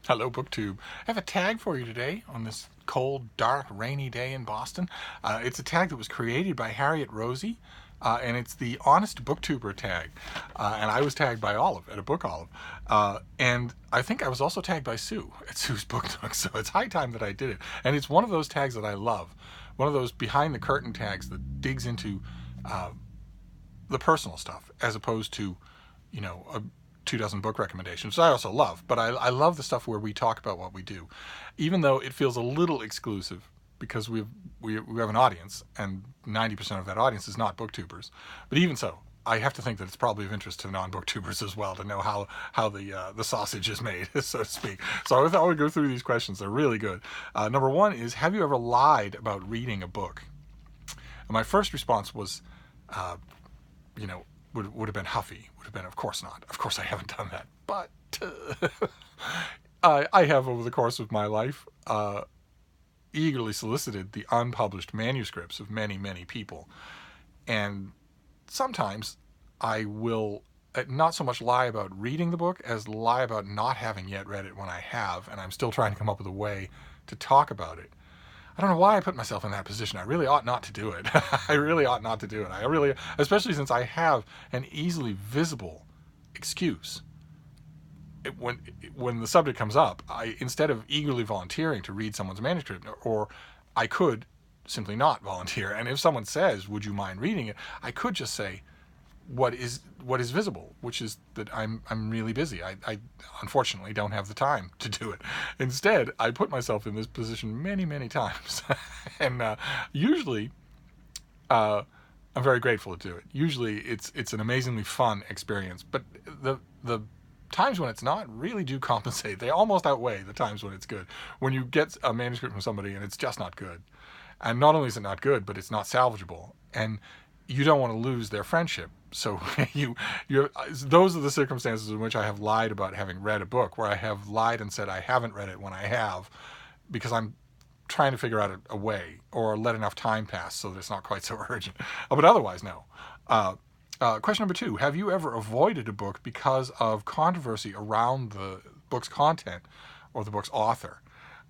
Hello, BookTube. I have a tag for you today on this cold, dark, rainy day in Boston. It's a tag that was created by Harriet Rosie, and it's the Honest BookTuber Tag. And I was tagged by Olive at a Book Olive. And I think I was also tagged by Sue at Sue's Book Nook, so it's high time that I did it. And it's one of those tags that I love. One of those behind-the-curtain tags that digs into the personal stuff, as opposed to, you know, a 24 book recommendations, which I also love, but I love the stuff where we talk about what we do, even though it feels a little exclusive because we have an audience, and 90% of that audience is not booktubers. But even so, I have to think that it's probably of interest to non-booktubers as well to know how the sausage is made, so to speak. So I would go through these questions. They're really good. Number one is, have you ever lied about reading a book? And my first response was, you know, would have been huffy, would have been, of course not. Of course I haven't done that. But I have, over the course of my life, eagerly solicited the unpublished manuscripts of many, many people. And sometimes I will not so much lie about reading the book as lie about not having yet read it when I have, and I'm still trying to come up with a way to talk about it. I don't know why I put myself in that position. I really ought not to do it. I really ought not to do it. Especially since I have an easily visible excuse. When the subject comes up, instead of eagerly volunteering to read someone's manuscript, or I could simply not volunteer. And if someone says, "Would you mind reading it?" I could just say what is visible, which is that I'm really busy. I unfortunately don't have the time to do it. Instead, I put myself in this position many, many times. And usually I'm very grateful to do it. Usually it's an amazingly fun experience, but the times when it's not really do compensate. They almost outweigh the times when it's good. When you get a manuscript from somebody and it's just not good. And not only is it not good, but it's not salvageable. And you don't want to lose their friendship. So those are the circumstances in which I have lied about having read a book, where I have lied and said I haven't read it when I have, because I'm trying to figure out a way, or let enough time pass so that it's not quite so urgent. But otherwise, no. Question number 2, have you ever avoided a book because of controversy around the book's content or the book's author?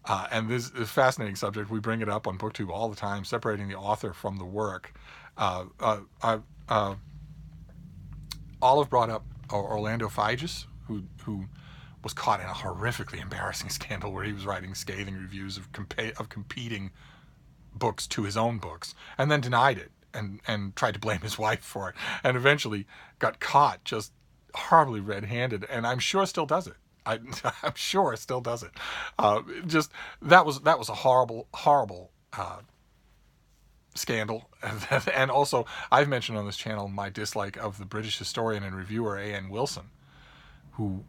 And this is a fascinating subject. We bring it up on BookTube all the time, separating the author from the work. Olive brought up Orlando Figes, who was caught in a horrifically embarrassing scandal where he was writing scathing reviews of competing books to his own books, and then denied it and tried to blame his wife for it, and eventually got caught just horribly red-handed, and I'm sure still does it. I'm sure still does it. Just that was a horrible scandal. And also, I've mentioned on this channel my dislike of the British historian and reviewer A.N. Wilson, who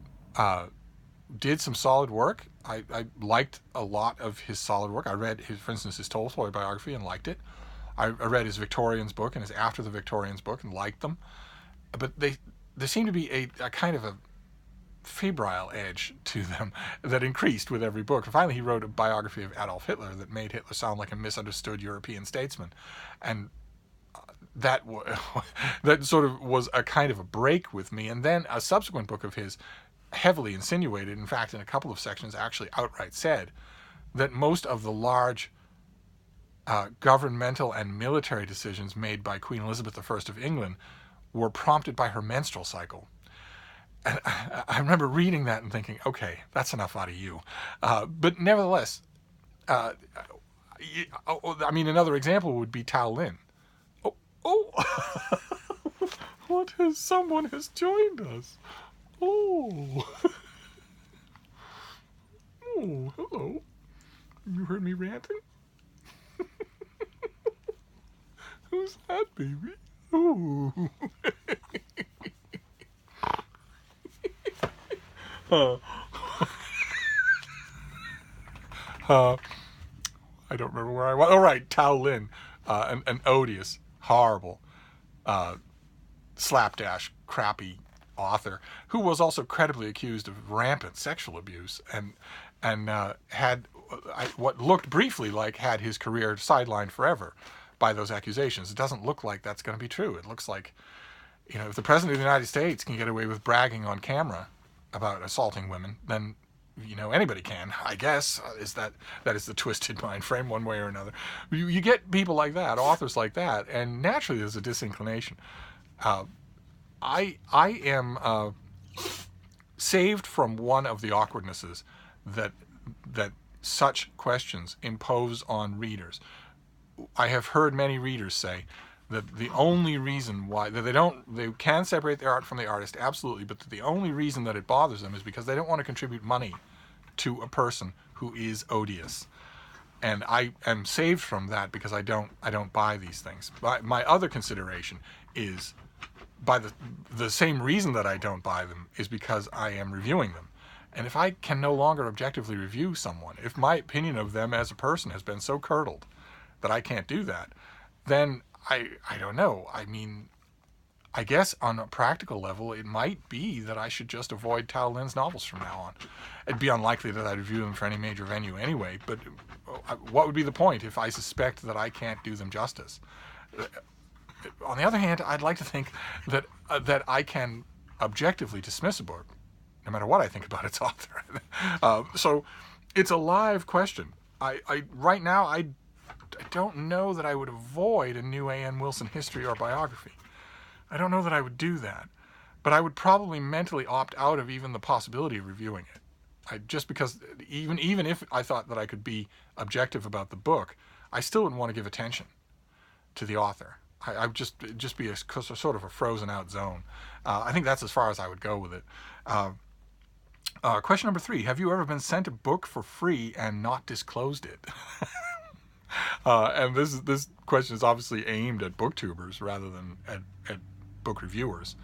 did some solid work. I liked a lot of his solid work. I read for instance, his Tolstoy biography and liked it. I read his Victorians book and his After the Victorians book and liked them. But there seemed to be a kind of a febrile edge to them that increased with every book. And finally, he wrote a biography of Adolf Hitler that made Hitler sound like a misunderstood European statesman. And that sort of was a kind of a break with me. And then a subsequent book of his heavily insinuated, in fact, in a couple of sections, actually outright said that most of the large governmental and military decisions made by Queen Elizabeth I of England were prompted by her menstrual cycle. And I remember reading that and thinking, okay, that's enough out of you. But nevertheless, I mean, another example would be Tao Lin. Oh, someone has joined us. Oh, oh, hello. You heard me ranting? Who's that, baby? Oh. I don't remember where I was. Oh, right, Tao Lin, an odious, horrible, slapdash, crappy author who was also credibly accused of rampant sexual abuse and had what looked briefly like had his career sidelined forever by those accusations. It doesn't look like that's going to be true. It looks like, if the President of the United States can get away with bragging on camera about assaulting women, then anybody can, I guess, that is the twisted mind frame one way or another. You get people like that, authors like that, and naturally there's a disinclination. I am saved from one of the awkwardnesses that such questions impose on readers. I have heard many readers say that the only reason why that they can separate the art from the artist, absolutely, but the only reason that it bothers them is because they don't want to contribute money to a person who is odious. And I am saved from that because I don't buy these things. My other consideration is, by the same reason that I don't buy them is because I am reviewing them. And if I can no longer objectively review someone, if my opinion of them as a person has been so curdled that I can't do that, then I don't know. I mean, I guess on a practical level, it might be that I should just avoid Tao Lin's novels from now on. It'd be unlikely that I'd review them for any major venue anyway, but what would be the point if I suspect that I can't do them justice? On the other hand, I'd like to think that I can objectively dismiss a book, no matter what I think about its author. So it's a live question. Right now, I don't know that I would avoid a new A.N. Wilson history or biography. I don't know that I would do that. But I would probably mentally opt out of even the possibility of reviewing it. Just because even if I thought that I could be objective about the book, I still wouldn't want to give attention to the author. I would just be a sort of a frozen out zone. I think that's as far as I would go with it. Question number 3. Have you ever been sent a book for free and not disclosed it? And this question is obviously aimed at booktubers rather than at book reviewers.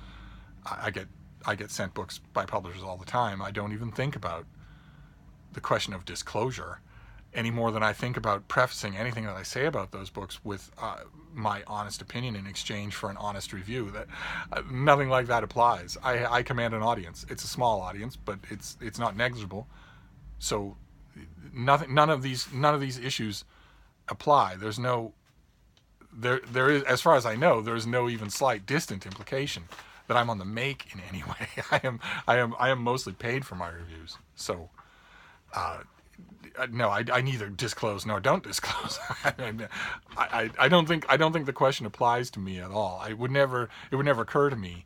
I get sent books by publishers all the time. I don't even think about the question of disclosure any more than I think about prefacing anything that I say about those books with my honest opinion in exchange for an honest review. That nothing like that applies. I command an audience. It's a small audience, but it's not negligible. So none of these issues apply. There's no there is, as far as I know, there is no even slight distant implication that I'm on the make in any way. I am mostly paid for my reviews. So no, I neither disclose nor don't disclose. I don't think the question applies to me at all. It would never occur to me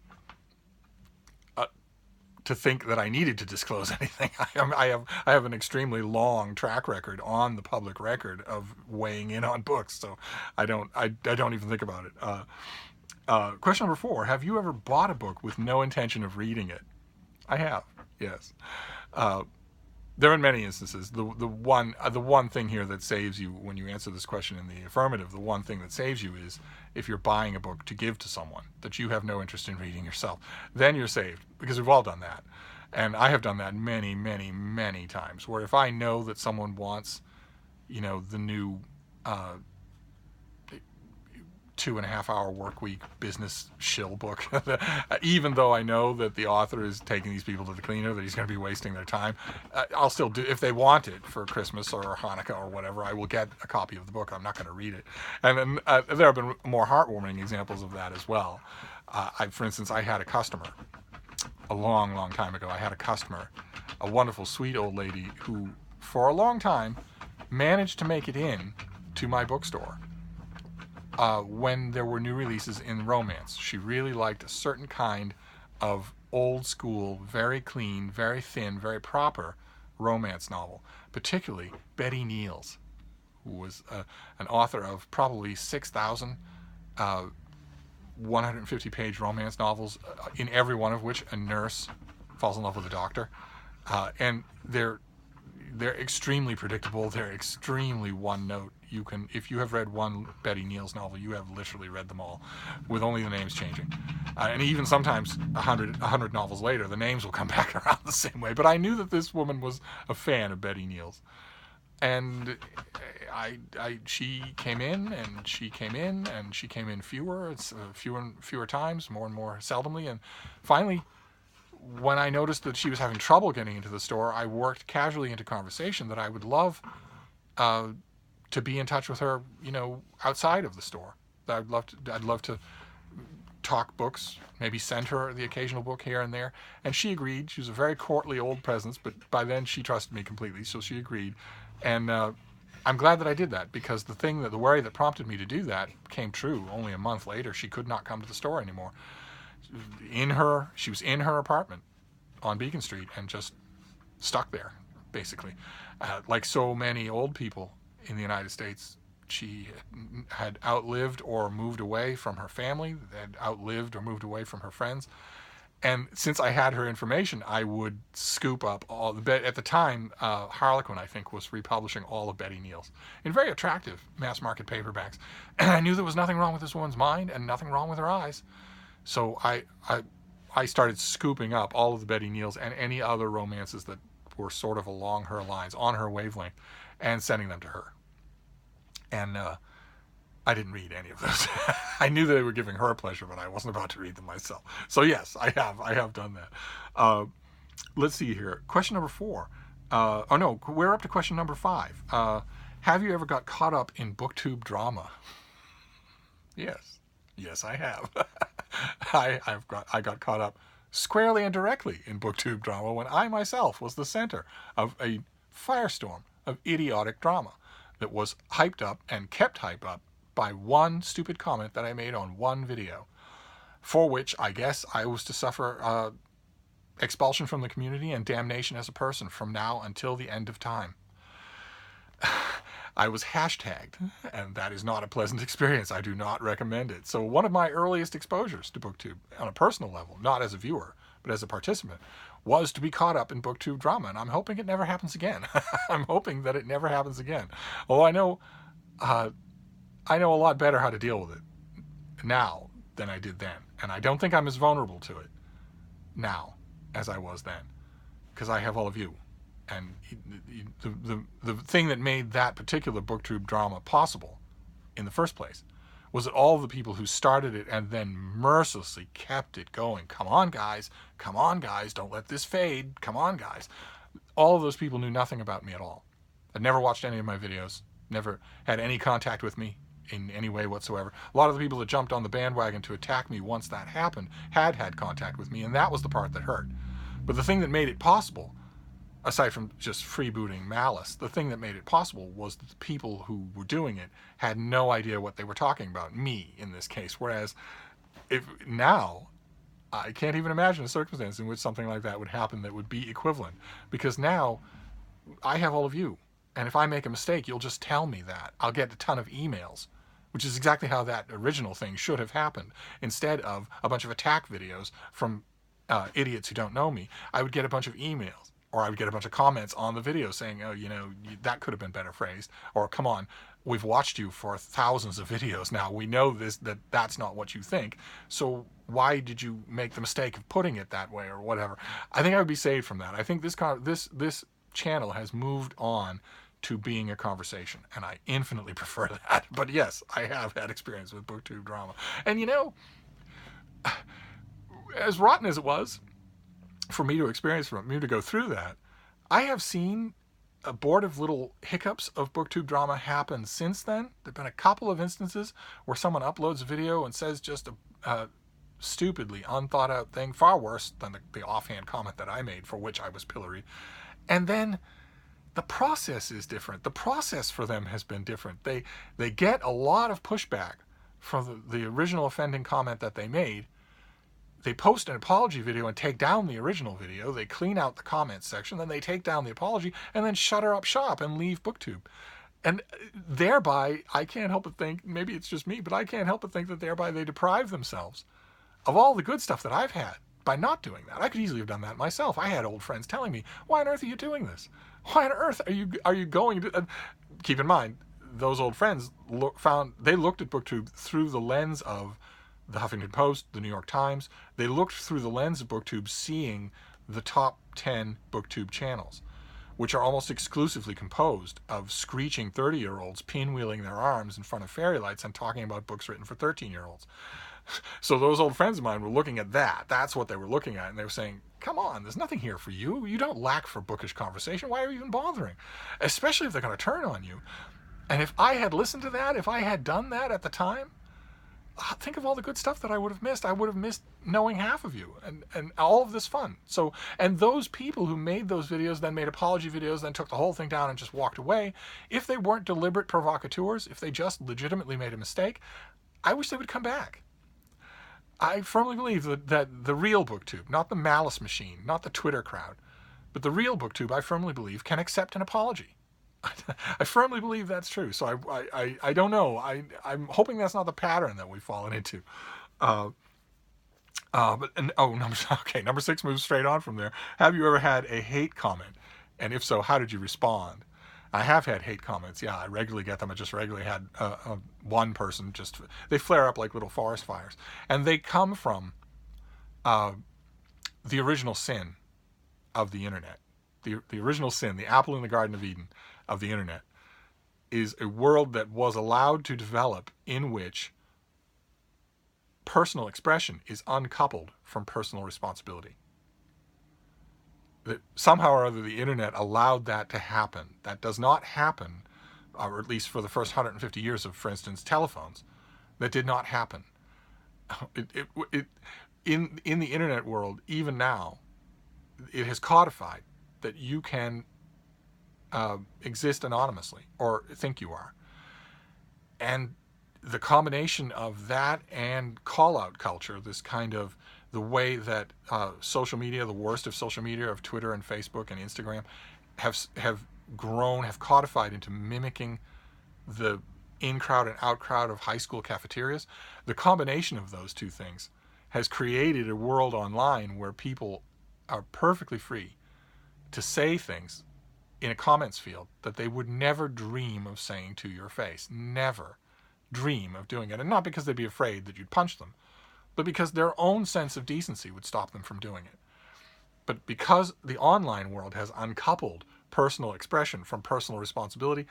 to think that I needed to disclose anything. I have an extremely long track record on the public record of weighing in on books, so I don't even think about it. Question number 4: have you ever bought a book with no intention of reading it? I have, yes. There are many instances. The one thing here that saves you when you answer this question in the affirmative, the one thing that saves you is if you're buying a book to give to someone that you have no interest in reading yourself. Then you're saved, because we've all done that. And I have done that many, many, many times, where if I know that someone wants, the new 2.5-hour work week business shill book, even though I know that the author is taking these people to the cleaner, that he's going to be wasting their time, I'll still do, if they want it for Christmas or Hanukkah or whatever, I will get a copy of the book. I'm not going to read it. And then there have been more heartwarming examples of that as well. For instance, I had a customer a long, long time ago. I had a customer, a wonderful, sweet old lady who, for a long time, managed to make it in to my bookstore when there were new releases in romance. She really liked a certain kind of old school, very clean, very thin, very proper romance novel, particularly Betty Neals, who was an author of probably 6,000 150-page romance novels, in every one of which a nurse falls in love with a doctor. And they're extremely predictable. They're extremely one-note. If you have read one Betty Neals novel, you have literally read them all, with only the names changing. And even sometimes 100 novels later, the names will come back around the same way. But I knew that this woman was a fan of Betty Neals. And she came in, and she came in, and she came in fewer and fewer times, more and more seldomly. And finally, when I noticed that she was having trouble getting into the store, I worked casually into conversation that I would love to be in touch with her, outside of the store. I'd love to talk books, maybe send her the occasional book here and there. And she agreed. She was a very courtly old presence, but by then she trusted me completely, so she agreed. And I'm glad that I did that, because the worry that prompted me to do that came true only a month later. She could not come to the store anymore. She was in her apartment on Beacon Street and just stuck there, basically. Like so many old people in the United States, she had outlived or moved away from her family, had outlived or moved away from her friends. And since I had her information, I would scoop up all the... At the time, Harlequin, I think, was republishing all of Betty Neal's in very attractive mass-market paperbacks. And I knew there was nothing wrong with this woman's mind and nothing wrong with her eyes. So I started scooping up all of the Betty Neal's and any other romances that were sort of along her lines, on her wavelength, and sending them to her. And I didn't read any of those. I knew that they were giving her pleasure, but I wasn't about to read them myself. So yes, I have done that. Let's see here. Question number 4. We're up to question number 5. Have you ever got caught up in BookTube drama? Yes, I have. I got caught up squarely and directly in BookTube drama when I myself was the center of a firestorm of idiotic drama that was hyped up and kept hyped up by one stupid comment that I made on one video, for which I guess I was to suffer expulsion from the community and damnation as a person from now until the end of time. I was hashtagged, and that is not a pleasant experience. I do not recommend it. So one of my earliest exposures to BookTube, on a personal level, not as a viewer, but as a participant, was to be caught up in BookTube drama, and I'm hoping it never happens again. I'm hoping that it never happens again. Although I know a lot better how to deal with it now than I did then, and I don't think I'm as vulnerable to it now as I was then, because I have all of you. And the thing that made that particular BookTube drama possible in the first place was that all the people who started it and then mercilessly kept it going. Come on, guys. Don't let this fade. Come on, guys. All of those people knew nothing about me at all. I'd never watched any of my videos, never had any contact with me in any way whatsoever. A lot of the people that jumped on the bandwagon to attack me once that happened had contact with me, and that was the part that hurt. But the thing that made it possible, aside from just freebooting malice, the thing that made it possible was that the people who were doing it had no idea what they were talking about, me in this case. Whereas now, I can't even imagine a circumstance in which something like that would happen that would be equivalent. Because now, I have all of you. And if I make a mistake, you'll just tell me that. I'll get a ton of emails, which is exactly how that original thing should have happened. Instead of a bunch of attack videos from idiots who don't know me, I would get a bunch of emails. Or I would get a bunch of comments on the video saying, oh, that could have been better phrased. Or, come on, we've watched you for thousands of videos now. We know that's not what you think. So why did you make the mistake of putting it that way or whatever? I think I would be saved from that. I think this channel has moved on to being a conversation. And I infinitely prefer that. But yes, I have had experience with BookTube drama. And as rotten as it was, for me to experience, for me to go through that, I have seen abortive little hiccups of BookTube drama happen since then. There have been a couple of instances where someone uploads a video and says just a stupidly unthought out thing, far worse than the offhand comment that I made, for which I was pilloried. And then the process is different. The process for them has been different. They get a lot of pushback from the original offending comment that they made. They post an apology video and take down the original video. They clean out the comments section, then they take down the apology, and then shutter up shop and leave BookTube. And thereby, I can't help but think, maybe it's just me, but I can't help but think that thereby they deprive themselves of all the good stuff that I've had by not doing that. I could easily have done that myself. I had old friends telling me, why on earth are you doing this? Why on earth are you going to... Keep in mind, those old friends looked at BookTube through the lens of the Huffington Post, the New York Times. They looked through the lens of BookTube, seeing the top 10 BookTube channels, which are almost exclusively composed of screeching 30-year-olds pinwheeling their arms in front of fairy lights and talking about books written for 13-year-olds. So those old friends of mine were looking at that. That's what they were looking at, and they were saying, come on, there's nothing here for you. You don't lack for bookish conversation. Why are you even bothering? Especially if they're going to turn on you. And if I had listened to that, if I had done that at the time, think of all the good stuff that I would have missed. I would have missed knowing half of you and all of this fun. So, and those people who made those videos, then made apology videos, then took the whole thing down and just walked away, if they weren't deliberate provocateurs, if they just legitimately made a mistake, I wish they would come back. I firmly believe that the real BookTube, not the malice machine, not the Twitter crowd, but the real BookTube, I firmly believe, can accept an apology. I firmly believe that's true. So I don't know. I'm hoping that's not the pattern that we've fallen into. Number 6 moves straight on from there. Have you ever had a hate comment? And if so, how did you respond? I have had hate comments. Yeah, I regularly get them. I just regularly had one person they flare up like little forest fires. And they come from the original sin of the internet. The original sin, the apple in the Garden of Eden of the internet, is a world that was allowed to develop in which personal expression is uncoupled from personal responsibility. That somehow or other the internet allowed that to happen. That does not happen, or at least for the first 150 years of, for instance, telephones. That did not happen. In the internet world, even now, it has codified that you can exist anonymously, or think you are. And the combination of that and call-out culture, this kind of the way that social media, the worst of social media, of Twitter and Facebook and Instagram, have grown, have codified into mimicking the in-crowd and out-crowd of high school cafeterias. The combination of those two things has created a world online where people are perfectly free to say things in a comments field that they would never dream of saying to your face. Never dream of doing it. And not because they'd be afraid that you'd punch them, but because their own sense of decency would stop them from doing it. But because the online world has uncoupled personal expression from personal responsibility,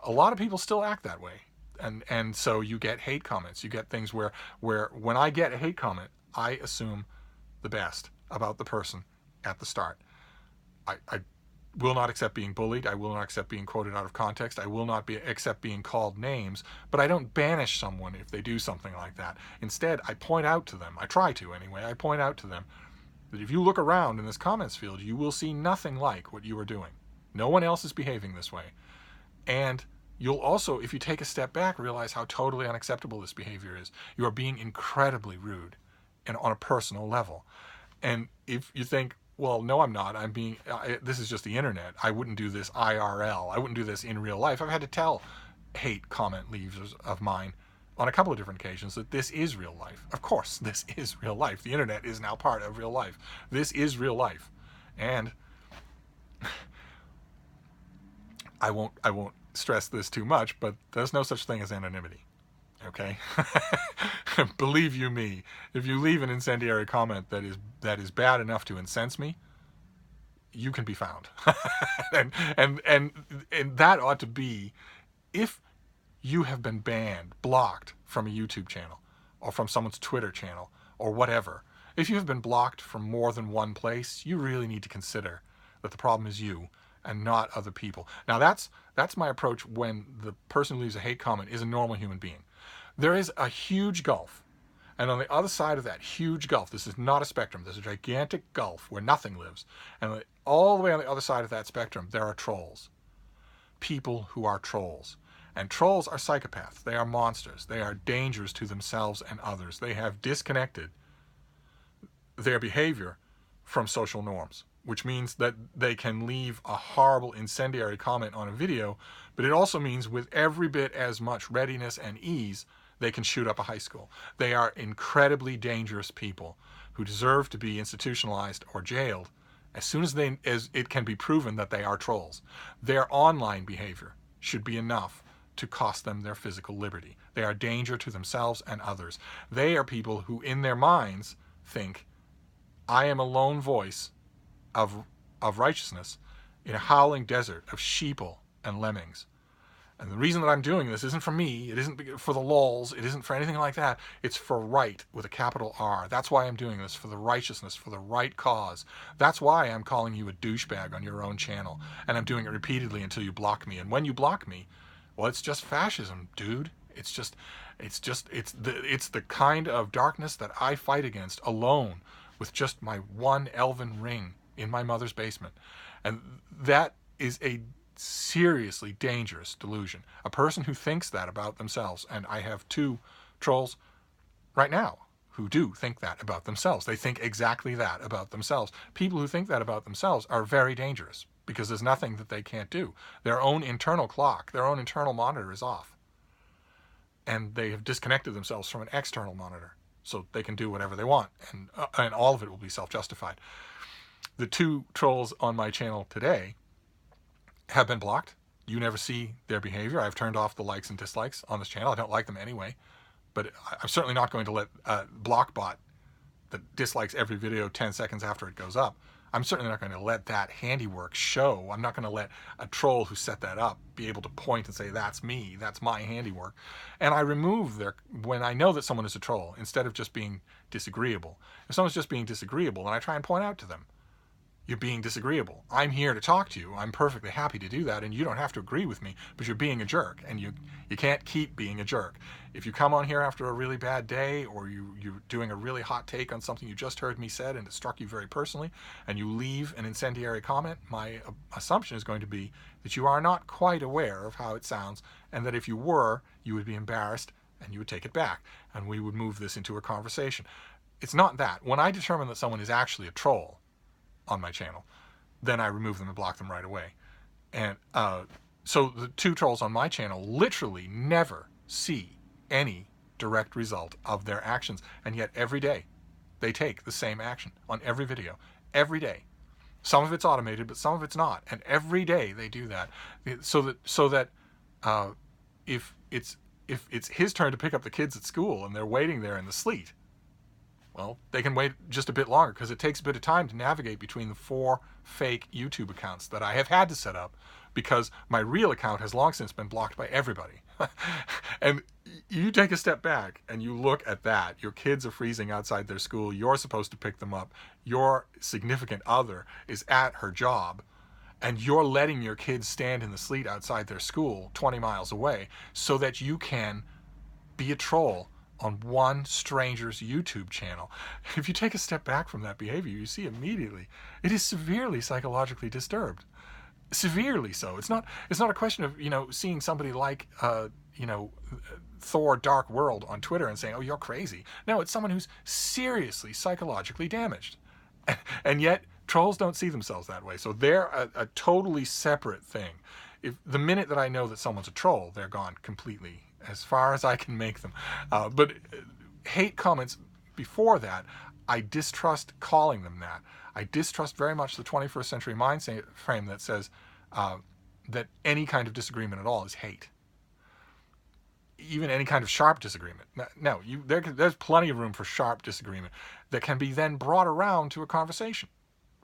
a lot of people still act that way. And so you get hate comments. You get things where when I get a hate comment, I assume the best about the person at the start. I will not accept being bullied. I will not accept being quoted out of context. I will not accept being called names. But I don't banish someone if they do something like that. Instead, I point out to them, I try to anyway, I point out to them that if you look around in this comments field, you will see nothing like what you are doing. No one else is behaving this way. And you'll also, if you take a step back, realize how totally unacceptable this behavior is. You are being incredibly rude and on a personal level. And if you think, well, no, I'm not. This is just the internet. I wouldn't do this IRL. I wouldn't do this in real life. I've had to tell hate comment leavers of mine on a couple of different occasions that this is real life. Of course, this is real life. The internet is now part of real life. This is real life. And I won't stress this too much, but there's no such thing as anonymity. Okay? Believe you me, if you leave an incendiary comment that is bad enough to incense me, you can be found. and that ought to be, if you have been banned, blocked from a YouTube channel or from someone's Twitter channel or whatever, if you have been blocked from more than one place, you really need to consider that the problem is you and not other people. Now that's my approach when the person who leaves a hate comment is a normal human being. There is a huge gulf, and on the other side of that huge gulf, this is not a spectrum, there's a gigantic gulf where nothing lives, and all the way on the other side of that spectrum, there are trolls. People who are trolls. And trolls are psychopaths. They are monsters. They are dangers to themselves and others. They have disconnected their behavior from social norms, which means that they can leave a horrible incendiary comment on a video, but it also means with every bit as much readiness and ease, they can shoot up a high school. They are incredibly dangerous people who deserve to be institutionalized or jailed as soon as it can be proven that they are trolls. Their online behavior should be enough to cost them their physical liberty. They are a danger to themselves and others. They are people who in their minds think, I am a lone voice of righteousness in a howling desert of sheeple and lemmings. And the reason that I'm doing this isn't for me, it isn't for the lols, it isn't for anything like that. It's for right with a capital R. That's why I'm doing this, for the righteousness, for the right cause. That's why I'm calling you a douchebag on your own channel. And I'm doing it repeatedly until you block me. And when you block me, well, it's just fascism, dude. It's the kind of darkness that I fight against alone with just my one elven ring in my mother's basement. And that is a seriously dangerous delusion. A person who thinks that about themselves, and I have 2 trolls right now who do think that about themselves. They think exactly that about themselves. People who think that about themselves are very dangerous because there's nothing that they can't do. Their own internal clock, their own internal monitor is off. And they have disconnected themselves from an external monitor so they can do whatever they want. And all of it will be self-justified. The 2 trolls on my channel today have been blocked. You never see their behavior. I've turned off the likes and dislikes on this channel. I don't like them anyway. But I'm certainly not going to let a Blockbot that dislikes every video 10 seconds after it goes up, I'm certainly not going to let that handiwork show. I'm not going to let a troll who set that up be able to point and say, that's me, that's my handiwork. And I remove when I know that someone is a troll, instead of just being disagreeable. If someone's just being disagreeable, then I try and point out to them, you're being disagreeable. I'm here to talk to you. I'm perfectly happy to do that, and you don't have to agree with me, but you're being a jerk, and you can't keep being a jerk. If you come on here after a really bad day, or you're doing a really hot take on something you just heard me said and it struck you very personally, and you leave an incendiary comment, my assumption is going to be that you are not quite aware of how it sounds, and that if you were, you would be embarrassed and you would take it back, and we would move this into a conversation. It's not that. When I determine that someone is actually a troll on my channel, then I remove them and block them right away. And so the 2 trolls on my channel literally never see any direct result of their actions, and yet every day they take the same action on every video. Every day. Some of it's automated, but some of it's not, and every day they do that. So that if it's his turn to pick up the kids at school and they're waiting there in the sleet, well, they can wait just a bit longer, because it takes a bit of time to navigate between the 4 fake YouTube accounts that I have had to set up, because my real account has long since been blocked by everybody. And you take a step back and you look at that. Your kids are freezing outside their school. You're supposed to pick them up. Your significant other is at her job, and you're letting your kids stand in the sleet outside their school 20 miles away so that you can be a troll on one stranger's YouTube channel. If you take a step back from that behavior, you see immediately it is severely psychologically disturbed. Severely so. It's not a question of, seeing somebody like Thor Dark World on Twitter and saying, oh, you're crazy. No, it's someone who's seriously psychologically damaged. And yet trolls don't see themselves that way. So they're a totally separate thing. If the minute that I know that someone's a troll, they're gone completely, as far as I can make them. But hate comments before that, I distrust calling them that. I distrust very much the 21st century mind frame that says that any kind of disagreement at all is hate. Even any kind of sharp disagreement. No, there's plenty of room for sharp disagreement that can be then brought around to a conversation.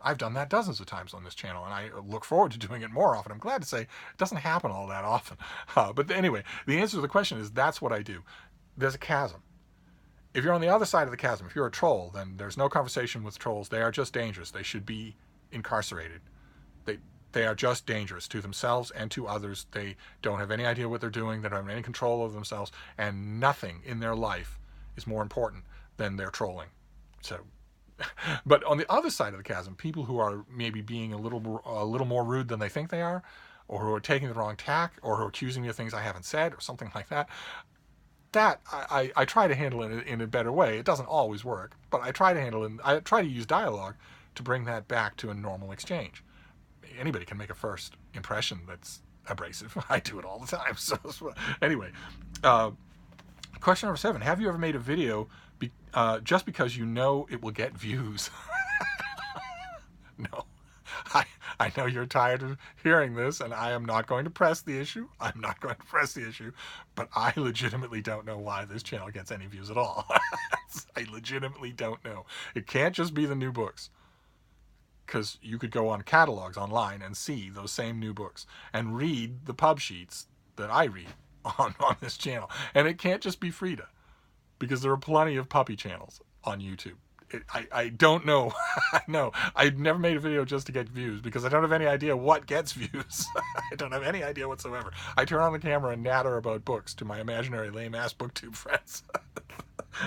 I've done that dozens of times on this channel, and I look forward to doing it more often. I'm glad to say it doesn't happen all that often. But anyway, the answer to the question is that's what I do. There's a chasm. If you're on the other side of the chasm, if you're a troll, then there's no conversation with trolls. They are just dangerous. They should be incarcerated. They are just dangerous to themselves and to others. They don't have any idea what they're doing. They don't have any control over themselves. And nothing in their life is more important than their trolling. So, but on the other side of the chasm, people who are maybe being a little more rude than they think they are, or who are taking the wrong tack, or who are accusing me of things I haven't said, or something like that, that I try to handle it in a better way. It doesn't always work, but I try to handle it. I try to use dialogue to bring that back to a normal exchange. Anybody can make a first impression that's abrasive. I do it all the time. So anyway, question number 7: have you ever made a video just because you know it will get views? No. I know you're tired of hearing this, and I am not going to press the issue. I'm not going to press the issue, but I legitimately don't know why this channel gets any views at all. I legitimately don't know. It can't just be the new books, because you could go on catalogs online and see those same new books and read the pub sheets that I read on this channel. And it can't just be Frida, because there are plenty of puppy channels on YouTube. I don't know. No, I never made a video just to get views because I don't have any idea what gets views. I don't have any idea whatsoever. I turn on the camera and natter about books to my imaginary lame-ass BookTube friends.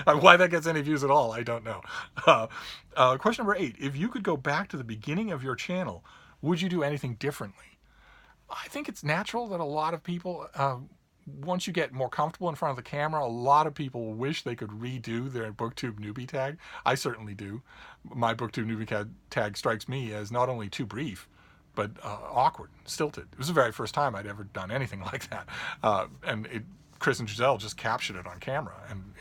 Why that gets any views at all, I don't know. Question number 8. If you could go back to the beginning of your channel, would you do anything differently? I think it's natural that a lot of people, once you get more comfortable in front of the camera, a lot of people wish they could redo their BookTube newbie tag. I certainly do. My BookTube newbie tag strikes me as not only too brief, but awkward, stilted. It was the very first time I'd ever done anything like that. Chris and Giselle just captured it on camera, and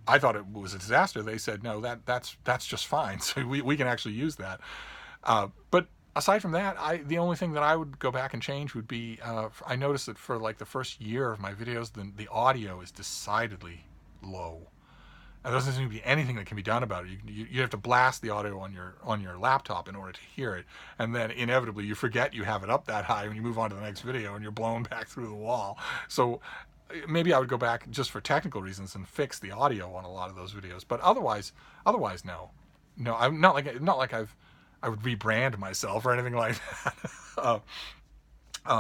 I thought it was a disaster. They said, no, that's just fine. So we can actually use that. But aside from that, the only thing that I would go back and change would be, I noticed that for like the first year of my videos, the audio is decidedly low. And there doesn't seem to be anything that can be done about it. You have to blast the audio on your laptop in order to hear it. And then inevitably you forget you have it up that high when you move on to the next video and you're blown back through the wall. So maybe I would go back just for technical reasons and fix the audio on a lot of those videos. But otherwise, no. No, I'm not like I would rebrand myself or anything like that.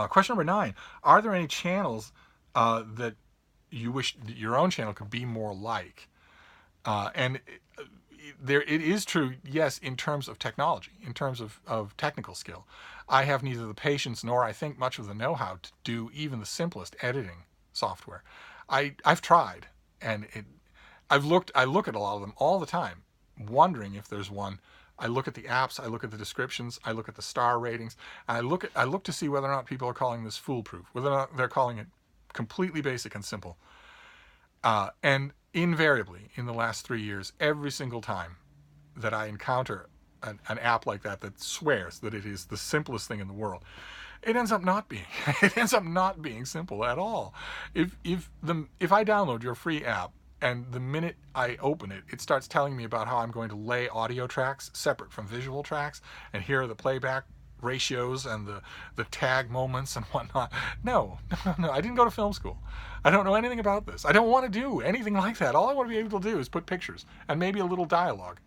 Question number 9. Are there any channels that you wish your own channel could be more like? And it is true, yes, in terms of technology, in terms of technical skill. I have neither the patience nor I think much of the know-how to do even the simplest editing software. I've tried, and I look at a lot of them all the time, wondering if there's one. I look at the apps, I look at the descriptions, I look at the star ratings, and I look to see whether or not people are calling this foolproof, whether or not they're calling it completely basic and simple. And invariably, in the last 3 years, every single time that I encounter an app like that swears that it is the simplest thing in the world, it ends up not being. It ends up not being simple at all. If I download your free app, and the minute I open it, it starts telling me about how I'm going to lay audio tracks separate from visual tracks, and here are the playback ratios and the tag moments and whatnot. No, I didn't go to film school. I don't know anything about this. I don't want to do anything like that. All I want to be able to do is put pictures and maybe a little dialogue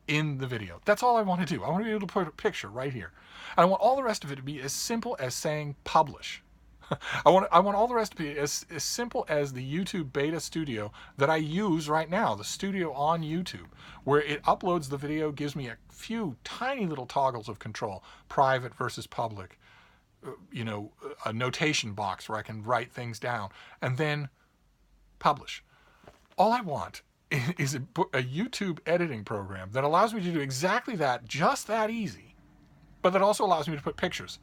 in the video. That's all I want to do. I want to be able to put a picture right here. And I want all the rest of it to be as simple as saying publish. I want all the rest to be as simple as the YouTube beta studio that I use right now, the studio on YouTube, where it uploads the video, gives me a few tiny little toggles of control, private versus public, a notation box where I can write things down, and then publish. All I want is a YouTube editing program that allows me to do exactly that, just that easy, but that also allows me to put pictures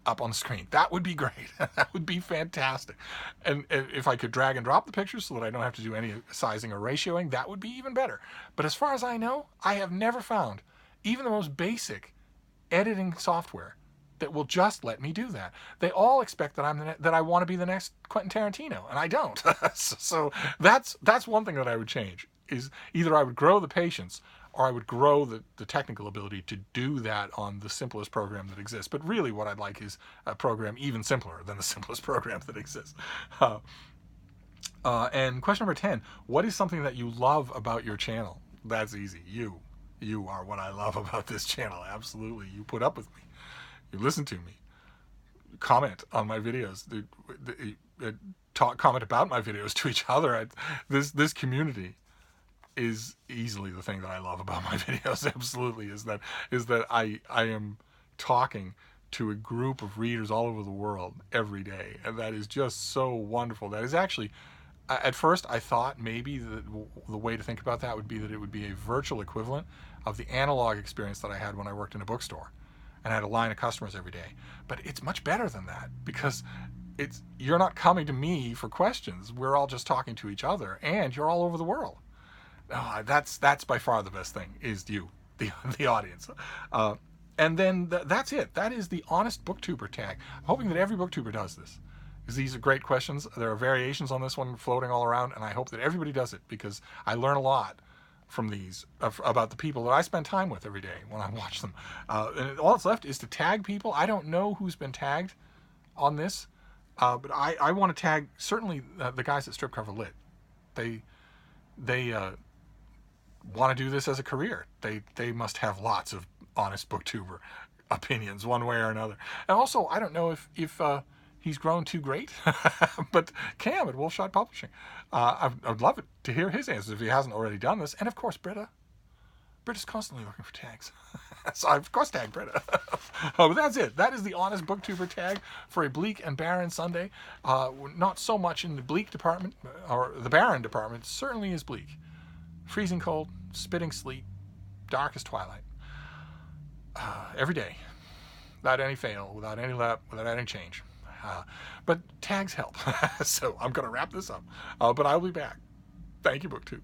up on the screen. That would be great. That would be fantastic. And if I could drag and drop the pictures so that I don't have to do any sizing or ratioing, that would be even better. But as far as I know, I have never found even the most basic editing software that will just let me do that. They all expect that I want to be the next Quentin Tarantino, and I don't. So that's one thing that I would change, is either I would grow the patience or I would grow the technical ability to do that on the simplest program that exists. But really what I'd like is a program even simpler than the simplest program that exists. And question number 10, what is something that you love about your channel? That's easy. You are what I love about this channel. Absolutely. You put up with me. You listen to me. Comment on my videos. Comment about my videos to each other. This community is easily the thing that I love about my videos. Absolutely, is that I am talking to a group of readers all over the world every day, and that is just so wonderful. That is actually, at first I thought maybe the way to think about that would be that it would be a virtual equivalent of the analog experience that I had when I worked in a bookstore and I had a line of customers every day. But it's much better than that, because you're not coming to me for questions. We're all just talking to each other, and you're all over the world. Oh, that's by far the best thing, is you, the audience. And then that's it. That is the Honest BookTuber Tag. I'm hoping that every booktuber does this, because these are great questions. There are variations on this one floating all around, and I hope that everybody does it, because I learn a lot from these about the people that I spend time with every day when I watch them. And all that's left is to tag people. I don't know who's been tagged on this, but I want to tag certainly the guys at Strip Cover Lit. they want to do this as a career. They must have lots of honest booktuber opinions one way or another. And also, I don't know if he's grown too great, but Cam at Wolfshot Publishing, I'd love it to hear his answers if he hasn't already done this. And of course, Britta's constantly looking for tags. So I, of course, tag Britta. But that's it. That is the Honest BookTuber tag for a bleak and barren Sunday. Not so much in the bleak department, or the barren department. Certainly is bleak. Freezing cold, spitting sleet, dark as twilight. Every day. Without any fail, without any let, without any change. But tags help. So I'm going to wrap this up. But I'll be back. Thank you, BookTube.